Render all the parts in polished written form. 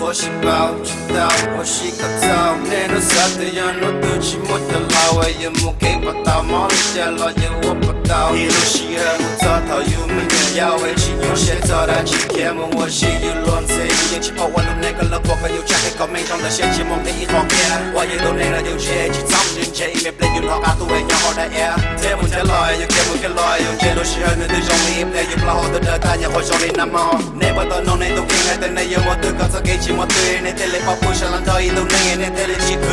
我是包知道，我是个草，那个啥的人我都去摸的老，我也没给不到，毛里家老也我不到。一路西和我找到有没人要，为起用些找到几天么？我是有乱子，有气泡我弄那个了，我可有家给搞没中的些节目给一行天，我也都那个有些去找人家，没不有老大都会鸟好的呀。这不这来，有这不这来，有这路西和那对兄弟，那有不老的的大家好兄弟那么，那不到弄那都给那的那有我都搞这给起我对，那得来把不上浪到一都那那得来起哭，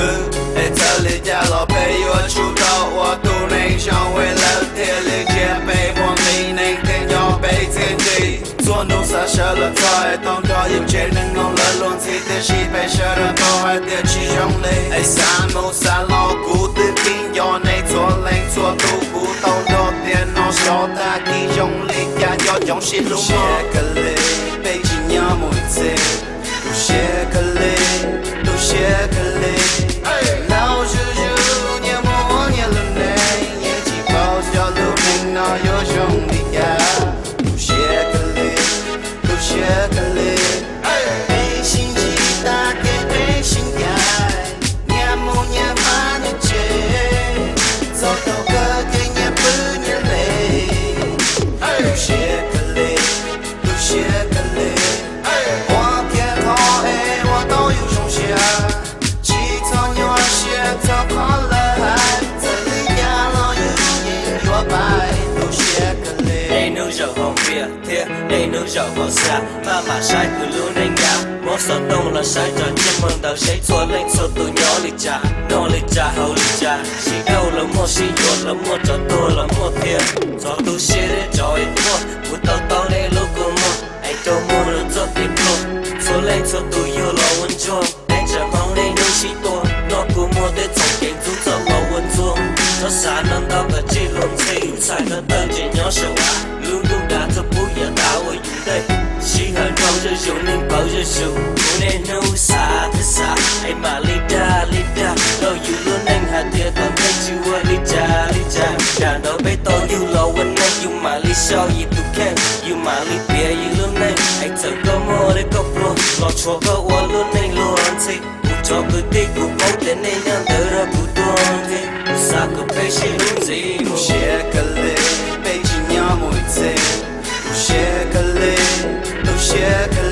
哎这里家老辈我出头，我都能想为了得来接被我没能天要被天地。做农啥下了菜，当到有钱能弄了乱子的西北下的包还得起兄弟。哎，三亩三老古的病要你做零做都古到了电脑小大的兄弟家要用心路些个嘞，北京要每次都些个嘞，都些个嘞。老叔叔年末年了呢，年纪包小路明那有兄弟呀。学个嘞，背心机打给背心盖，年木年把你接，走到个给年不年累，都学个嘞，都学个嘞，我偏好哎，我都有种学，起早鸟学早跑了还，这里家老有年越白，都学个嘞。They know your home here, they know your home xa. Mà sai cứ luôn anh nhà. Mỗi số đông là sai cho chim mừng đầu sẽ thua lên số tụi nhỏ lì cha, nó lì cha hậu lì cha. Chỉ đâu là mua xí dột là mua cho tôi là mua tiền. Cho tôi xe để cho em mua, một tàu tàu để lúc cô mua. Anh cho mua được cho tiền luôn. Số lên số tụi yêu là quân chuông. Anh chẳng mong đây nuôi xí tua, nó cô mua để trong cảnh giúp cho là quân chuông. Cho xa nâng đau cả chỉ luôn xí, sai thân tân chỉ nhỏ sầu á. Luôn luôn đã cho bố giờ tao ở dưới đây. Chỉ hơi câu cho dù nên câu cho dù. Cô nên nấu xa thế xa. Anh mà lì đa. Đâu dù luôn anh hạt tiệt còn thấy chú ở lì cha. Đàn đó bê to dù lâu anh anh. Dù mà lì sao gì tụ khen. Dù mà lì bia gì luôn anh. Anh thật có mô để có pro. Lọ chua có ua luôn anh luôn thì. Cho cứ tích của bóng tên anh nhăn tớ ra cụ tuôn thì. Xa cứ bê xí luôn gì. Share cái lệ, bê chỉ nhau mỗi thế. Share cái lệ, share cái